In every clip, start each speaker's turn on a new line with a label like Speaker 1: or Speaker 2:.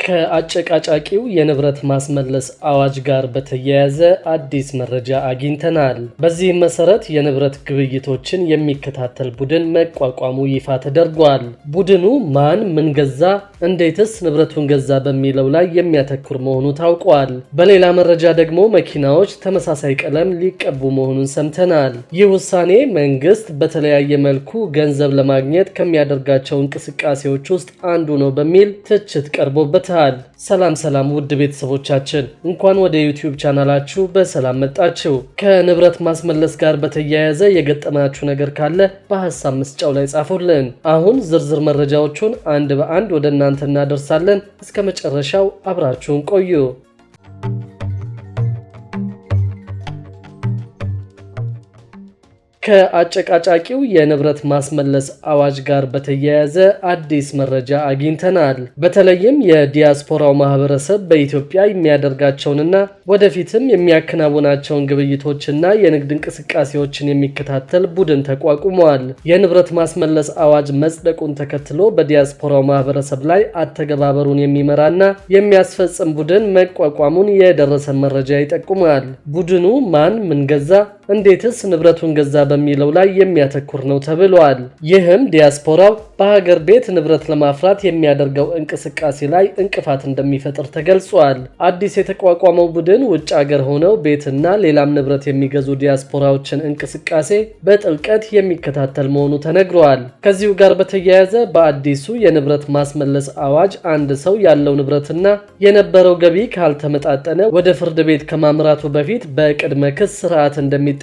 Speaker 1: ከአጨቃጫቂው የንብረት ማስመለስ አዋጅ ጋር በተያያዘ አዲስ መረጃ አግኝተናል። በዚህም መሰረት የንብረት ግብይቶችን የሚከታተል ቡድን መቋቋሙ ይፋ ተደርጓል። ቡድኑ ማን ምን ገዛ፣ እንዴትስ ንብረቱን ገዛ በሚለው ላይ የሚያተኩር መሆኑ ታውቋል። በሌላ መረጃ ደግሞ መኪናዎች ተመሳሳይ ቀለም ሊቀቡ መሆኑን ሰምተናል። ይህ ውሳኔ መንግስት በተለያየ መልኩ ገንዘብ ለማግኘት ከሚያደርጋቸው እንቅስቃሴዎች ውስጥ አንዱ ነው በሚል ትችት ቀርቦበታል። ሰላም ውድ ቤተሰቦቻችን እንኳን ወደ ዩቲዩብ ቻናላችሁ በሰላም መጣችሁ። ከንብረት ማስመለስ ጋር በተያያዘ የገጠማችሁ ነገር ካለ በሐሳብ መስጫው ላይ ጻፉልን። አሁን ዝርዝር መረጃዎቹን አንድ በአንድ ወደ እናንተ እናደርሳለን። እስከ መጨረሻው አብራችሁን ቆዩ። ከአጨቃጫቂው የንብረት ማስመለስ አዋጅ ጋር በተያያዘ አዲስ መረጃ አግኝተናል። በተለይም የዲያስፖራው ማህበረሰብ በኢትዮጵያ የሚያደርጋቸውንና ወደፊትም የሚያከናውናቸውን ግብይቶችና የንግድ እንቅስቃሴዎችን የሚከታተል ቡድን ተቋቁሟል። የንብረት ማስመለስ አዋጅ መጽደቁን ተከትሎ በዲያስፖራው ማህበረሰብ ላይ አተገባበሩን የሚመራና የሚያስፈጽም ቡድን መቋቋሙን የደረሰን መረጃ ይጠቁማል። ቡድኑ ማን ምን ገዛ፣ እንዴትስ ንብረቱን ገዛ በሚለው ላይ የሚያተኩር ነው ተብሏል። ይህም ዲያስፖራው በሀገር ቤት ንብረት ለማፍራት የሚያደርገው እንቅስቃሴ ላይ እንቅፋት እንደሚፈጥር ተገልጿል። አዲስ የተቋቋመው ቡድን ውጭ ሀገር ሆነው ቤትና ሌላም ንብረት የሚገዙ ዲያስፖራዎችን እንቅስቃሴ በጥልቀት የሚከታተል መሆኑ ተነግሯል። ከዚሁ ጋር በተያያዘ በአዲሱ የንብረት ማስመለስ አዋጅ አንድ ሰው ያለው ንብረትና የነበረው ገቢ ካልተመጣጠነ ወደ ፍርድ ቤት ከማምራቱ በፊት በቅድመ ክስ ስርዓት እንደሚጠየቅ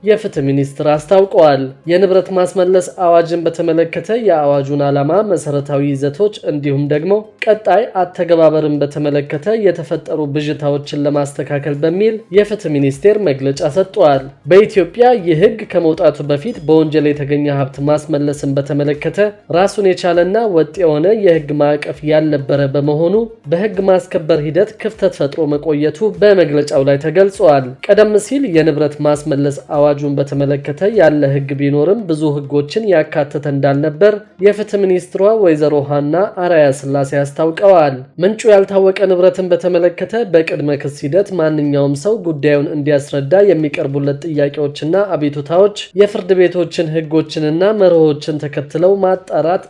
Speaker 1: የፍትህ ሚኒስትር አስታውቀዋል። የንብረት ማስመለስ አዋጅን በተመለከተ የአዋጁን ዓላማ፣ መሰረታዊ ይዘቶች እንዲሁም ደግሞ ቀጣይ አተገባበርን በተመለከተ የተፈጠሩ ብዥታዎችን ለማስተካከል በሚል የፍትህ ሚኒስቴር መግለጫ ሰጥቷል። በኢትዮጵያ ይህ ህግ ከመውጣቱ በፊት በወንጀል የተገኘ ሀብት ማስመለስን በተመለከተ ራሱን የቻለና ወጥ የሆነ የህግ ማዕቀፍ ያልነበረ በመሆኑ በህግ ማስከበር ሂደት ክፍተት ፈጥሮ መቆየቱ በመግለጫው ላይ ተገልጿል። ቀደም ሲል የንብረት ማስመለስ አዋጁን በተመለከተ ያለ ህግ ቢኖርም ብዙ ህጎችን ያካተተ እንዳልነበር የፍትህ ሚኒስትሯ ወይዘሮ ሃና አራያ ስላሴ አስታውቀዋል። ምንጩ ያልታወቀ ንብረትን በተመለከተ በቅድመ ክስ ሂደት ማንኛውም ሰው ጉዳዩን እንዲያስረዳ የሚቀርቡለት ጥያቄዎችና አቤቱታዎች የፍርድ ቤቶችን ህጎችንና መርሆችን ተከትለው ማጣራት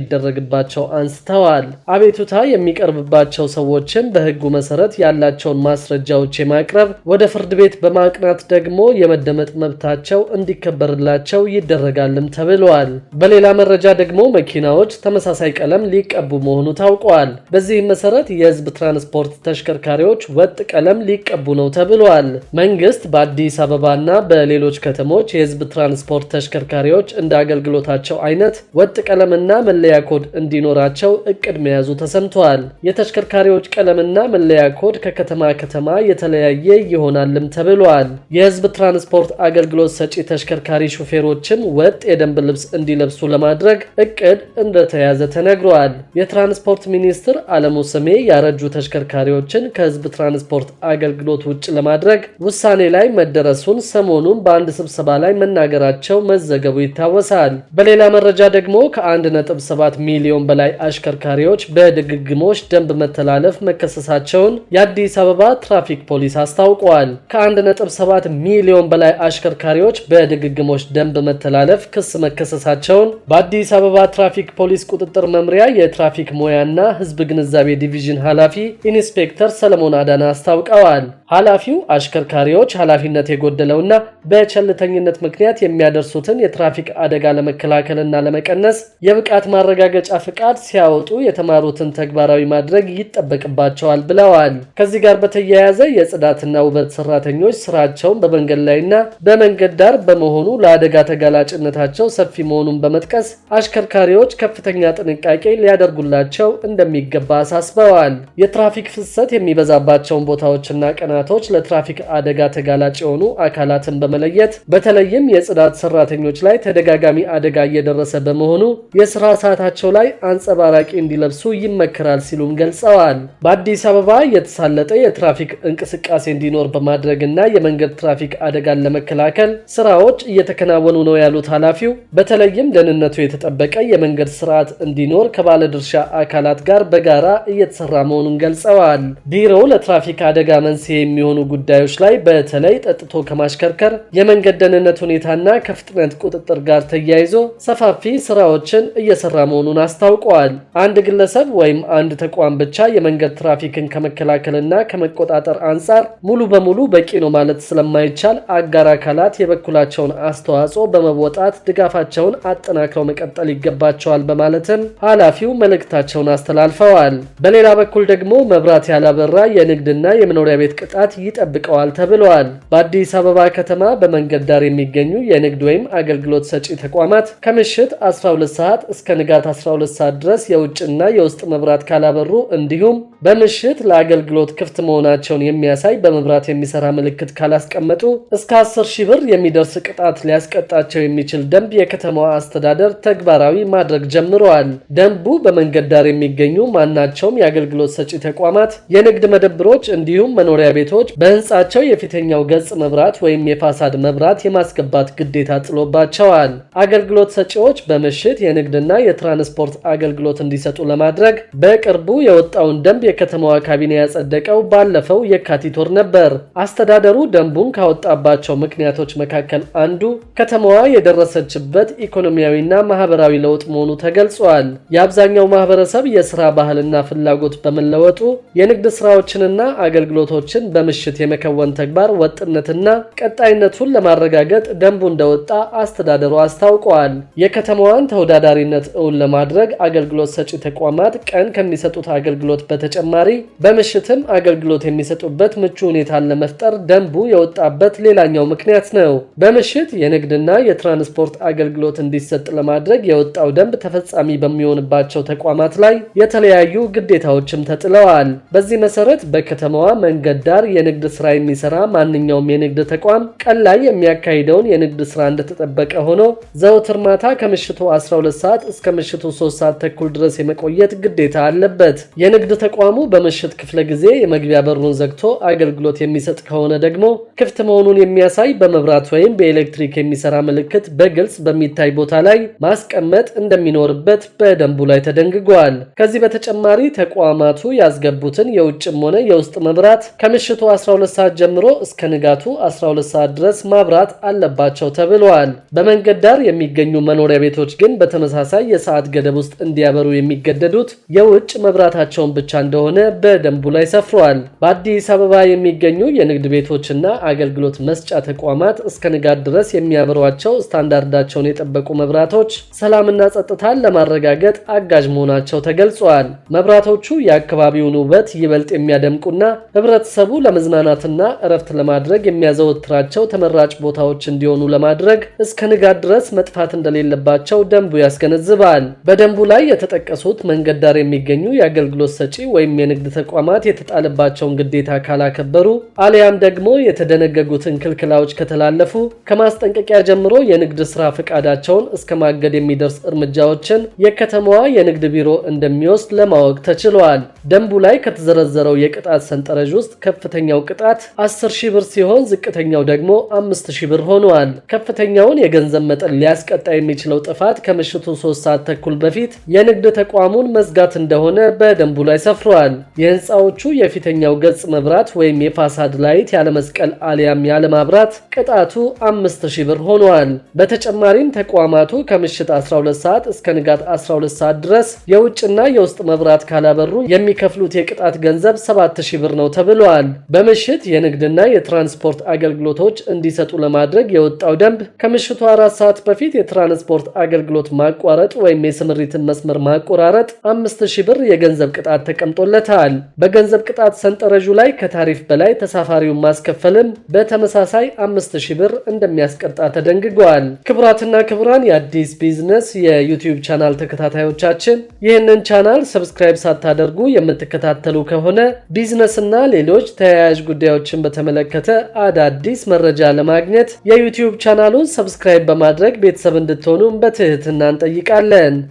Speaker 1: እንደሚደረግባቸው አንስተዋል። አቤቱታ የሚቀርብባቸው ሰዎችን በህጉ መሰረት ያላቸውን ማስረጃዎች የማቅረብ ወደ ፍርድ ቤት በማቅናት ደግሞ የመደመጥ መብታቸው እንዲከበርላቸው ይደረጋልም ተብሏል። በሌላ መረጃ ደግሞ መኪናዎች ተመሳሳይ ቀለም ሊቀቡ መሆኑ ታውቋል። በዚህም መሰረት የህዝብ ትራንስፖርት ተሽከርካሪዎች ወጥ ቀለም ሊቀቡ ነው ተብሏል። መንግስት በአዲስ አበባና በሌሎች ከተሞች የህዝብ ትራንስፖርት ተሽከርካሪዎች እንደ አገልግሎታቸው አይነት ወጥ ቀለምና መለያ ኮድ እንዲኖራቸው እቅድ መያዙ ተሰምቷል። የተሽከርካሪዎች ቀለምና መለያ ኮድ ከከተማ ከተማ የተለያየ ይሆናልም ተብሏል። የህዝብ ትራንስፖርት አገልግሎት ሰጪ ተሽከርካሪ ሹፌሮችን ወጥ የደንብ ልብስ እንዲለብሱ ለማድረግ እቅድ እንደተያዘ ተነግሯል። የትራንስፖርት ሚኒስትር አለሙ ስሜ ያረጁ ተሽከርካሪዎችን ከህዝብ ትራንስፖርት አገልግሎት ውጭ ለማድረግ ውሳኔ ላይ መደረሱን ሰሞኑን በአንድ ስብሰባ ላይ መናገራቸው መዘገቡ ይታወሳል። በሌላ መረጃ ደግሞ ከ1.7 ሚሊዮን በላይ አሽከርካሪዎች በድግግሞሽ ደንብ መተላለፍ መከሰሳቸውን የአዲስ አበባ ትራፊክ ፖሊስ አስታውቋል። ከ1.7 ሚሊዮን በላይ አሽከርካሪዎች በድግግሞሽ ደንብ መተላለፍ ክስ መከሰሳቸውን በአዲስ አበባ ትራፊክ ፖሊስ ቁጥጥር መምሪያ የትራፊክ ሙያና ህዝብ ግንዛቤ ዲቪዥን ኃላፊ ኢንስፔክተር ሰለሞን አዳና አስታውቀዋል። ኃላፊው አሽከርካሪዎች ኃላፊነት የጎደለውና በቸልተኝነት ምክንያት የሚያደርሱትን የትራፊክ አደጋ ለመከላከልና ለመቀነስ የብቃት ማረጋገጫ ፍቃድ ሲያወጡ የተማሩትን ተግባራዊ ማድረግ ይጠበቅባቸዋል ብለዋል። ከዚህ ጋር በተያያዘ የጽዳትና ውበት ሰራተኞች ስራቸውን በመንገድ ላይና በመንገድ ዳር በመሆኑ ለአደጋ ተጋላጭነታቸው ሰፊ መሆኑን በመጥቀስ አሽከርካሪዎች ከፍተኛ ጥንቃቄ ሊያደርጉላቸው እንደሚገባ አሳስበዋል። የትራፊክ ፍሰት የሚበዛባቸውን ቦታዎችና ቀናት ቀናቶች ለትራፊክ አደጋ ተጋላጭ የሆኑ አካላትን በመለየት በተለይም የጽዳት ሰራተኞች ላይ ተደጋጋሚ አደጋ እየደረሰ በመሆኑ የስራ ሰዓታቸው ላይ አንጸባራቂ እንዲለብሱ ይመከራል ሲሉም ገልጸዋል። በአዲስ አበባ የተሳለጠ የትራፊክ እንቅስቃሴ እንዲኖር በማድረግና የመንገድ ትራፊክ አደጋን ለመከላከል ስራዎች እየተከናወኑ ነው ያሉት ኃላፊው በተለይም ደህንነቱ የተጠበቀ የመንገድ ስርዓት እንዲኖር ከባለድርሻ አካላት ጋር በጋራ እየተሰራ መሆኑን ገልጸዋል። ቢሮው ለትራፊክ አደጋ መንስኤ የሚሆኑ ጉዳዮች ላይ በተለይ ጠጥቶ ከማሽከርከር የመንገድ ደህንነት ሁኔታና ከፍጥነት ቁጥጥር ጋር ተያይዞ ሰፋፊ ስራዎችን እየሰራ መሆኑን አስታውቀዋል። አንድ ግለሰብ ወይም አንድ ተቋም ብቻ የመንገድ ትራፊክን ከመከላከልና ከመቆጣጠር አንጻር ሙሉ በሙሉ በቂ ነው ማለት ስለማይቻል አጋር አካላት የበኩላቸውን አስተዋጽኦ በመወጣት ድጋፋቸውን አጠናክረው መቀጠል ይገባቸዋል በማለትም ኃላፊው መልእክታቸውን አስተላልፈዋል። በሌላ በኩል ደግሞ መብራት ያላበራ የንግድና የመኖሪያ ቤት ቅጣት ይጠብቀዋል ተብለዋል። በአዲስ አበባ ከተማ በመንገድ ዳር የሚገኙ የንግድ ወይም አገልግሎት ሰጪ ተቋማት ከምሽት 12 ሰዓት እስከ ንጋት 12 ሰዓት ድረስ የውጭና የውስጥ መብራት ካላበሩ እንዲሁም በምሽት ለአገልግሎት ክፍት መሆናቸውን የሚያሳይ በመብራት የሚሰራ ምልክት ካላስቀመጡ እስከ 10,000 ብር የሚደርስ ቅጣት ሊያስቀጣቸው የሚችል ደንብ የከተማዋ አስተዳደር ተግባራዊ ማድረግ ጀምረዋል። ደንቡ በመንገድ ዳር የሚገኙ ማናቸውም የአገልግሎት ሰጪ ተቋማት፣ የንግድ መደብሮች እንዲሁም መኖሪያ ቤቶች በህንጻቸው የፊተኛው ገጽ መብራት ወይም የፋሳድ መብራት የማስገባት ግዴታ ጥሎባቸዋል። አገልግሎት ሰጪዎች በምሽት የንግድና የትራንስፖርት አገልግሎት እንዲሰጡ ለማድረግ በቅርቡ የወጣውን ደንብ የከተማዋ ካቢኔ ያጸደቀው ባለፈው የካቲት ወር ነበር። አስተዳደሩ ደንቡን ካወጣባቸው ምክንያቶች መካከል አንዱ ከተማዋ የደረሰችበት ኢኮኖሚያዊና ማህበራዊ ለውጥ መሆኑ ተገልጿል። የአብዛኛው ማህበረሰብ የስራ ባህልና ፍላጎት በመለወጡ የንግድ ስራዎችንና አገልግሎቶችን በምሽት የመከወን ተግባር ወጥነትና ቀጣይነቱን ለማረጋገጥ ደንቡ እንደወጣ አስተዳደሩ አስታውቀዋል። የከተማዋን ተወዳዳሪነት እውን ለማድረግ አገልግሎት ሰጪ ተቋማት ቀን ከሚሰጡት አገልግሎት በተጨማሪ በምሽትም አገልግሎት የሚሰጡበት ምቹ ሁኔታን ለመፍጠር ደንቡ የወጣበት ሌላኛው ምክንያት ነው። በምሽት የንግድና የትራንስፖርት አገልግሎት እንዲሰጥ ለማድረግ የወጣው ደንብ ተፈጻሚ በሚሆንባቸው ተቋማት ላይ የተለያዩ ግዴታዎችም ተጥለዋል። በዚህ መሰረት በከተማዋ መንገድ ዳር የንግድ ስራ የሚሰራ ማንኛውም የንግድ ተቋም ቀን ላይ የሚያካሂደውን የንግድ ስራ እንደተጠበቀ ሆኖ ዘወትር ማታ ከምሽቱ 12 ሰዓት እስከ ምሽቱ 3 ሰዓት ተኩል ድረስ የመቆየት ግዴታ አለበት። የንግድ ተቋሙ በምሽት ክፍለ ጊዜ የመግቢያ በሩን ዘግቶ አገልግሎት የሚሰጥ ከሆነ ደግሞ ክፍት መሆኑን የሚያሳይ በመብራት ወይም በኤሌክትሪክ የሚሰራ ምልክት በግልጽ በሚታይ ቦታ ላይ ማስቀመጥ እንደሚኖርበት በደንቡ ላይ ተደንግጓል። ከዚህ በተጨማሪ ተቋማቱ ያስገቡትን የውጭም ሆነ የውስጥ መብራት ከምሽቱ 12 ሰዓት ጀምሮ እስከ ንጋቱ 12 ሰዓት ድረስ ማብራት አለባቸው ተብሏል። በመንገድ ዳር የሚገኙ መኖሪያ ቤቶች ግን በተመሳሳይ የሰዓት ገደብ ውስጥ እንዲያበሩ የሚገደዱት የውጭ መብራታቸውን ብቻ እንደሆነ በደንቡ ላይ ሰፍሯል። በአዲስ አበባ የሚገኙ የንግድ ቤቶችና አገልግሎት መስጫ ተቋማት እስከ ንጋት ድረስ የሚያበሯቸው ስታንዳርዳቸውን የጠበቁ መብራቶች ሰላምና ጸጥታን ለማረጋገጥ አጋዥ መሆናቸው ተገልጿል። መብራቶቹ የአካባቢውን ውበት ይበልጥ የሚያደምቁና ህብረተሰቡ ለመዝናናትና እረፍት ለማድረግ የሚያዘወትራቸው ተመራጭ ቦታዎች እንዲሆኑ ለማድረግ እስከ ንጋት ድረስ መጥፋት እንደሌለባቸው ደንቡ ያስገነዝባል። በደንቡ ላይ የተጠቀሱት መንገድ ዳር የሚገኙ የአገልግሎት ሰጪ ወይም የንግድ ተቋማት የተጣለባቸውን ግዴታ ካላከበሩ አሊያም ደግሞ የተደነገጉትን ክልክላዎች ከተላለፉ ከማስጠንቀቂያ ጀምሮ የንግድ ስራ ፈቃዳቸውን እስከ ማገድ የሚደርስ እርምጃዎችን የከተማዋ የንግድ ቢሮ እንደሚወስድ ለማወቅ ተችሏል። ደንቡ ላይ ከተዘረዘረው የቅጣት ሰንጠረዥ ውስጥ ከፍተኛው ቅጣት 10,000 ብር ሲሆን ዝቅተኛው ደግሞ 5,000 ብር ሆኗል። ከፍተኛውን የገንዘብ መጠን ሊያስቀጣ የሚችለው ጥፋት ከምሽቱ 3 ሰዓት ተኩል በፊት የንግድ ተቋሙን መዝጋት እንደሆነ በደንቡ ላይ ሰፍሯል። የህንፃዎቹ የፊተኛው ገጽ መብራት ወይም የፋሳድ ላይት ያለመስቀል አሊያም ያለማብራት ቅጣቱ 5,000 ብር ሆኗል። በተጨማሪም ተቋማቱ ከምሽት 12 ሰዓት እስከ ንጋት 12 ሰዓት ድረስ የውጭና የውስጥ መብራት ካላበሩ የሚከፍሉት የቅጣት ገንዘብ 7,000 ብር ነው ተብሏል። በምሽት የንግድና የትራንስፖርት አገልግሎቶች እንዲሰጡ ለማድረግ የወጣው ደንብ ከምሽቱ 4 ሰዓት በፊት የትራንስፖርት አገልግሎት ማቋረጥ ወይም የስምሪትን መስመር ማቆራረጥ 5,000 ብር የገንዘብ ቅጣት ተቀምጦለታል። በገንዘብ ቅጣት ሰንጠረዡ ላይ ከታሪፍ በላይ ተሳፋሪውን ማስከፈልም በተመሳሳይ 5,000 ብር እንደሚያስቀጣ ተደንግጓል። ክቡራትና ክቡራን የአዲስ ቢዝነስ የዩቲዩብ ቻናል ተከታታዮቻችን ይህንን ቻናል ሰብስክራይብ ሳታደርጉ የምትከታተሉ ከሆነ ቢዝነስና ሌሎች ተያያዥ ጉዳዮችን በተመለከተ አዳዲስ መረጃ ለማግኘት የዩቲዩብ ቻናሉን ሰብስክራይብ በማድረግ ቤተሰብ እንድትሆኑ በትህትና እንጠይቃለን።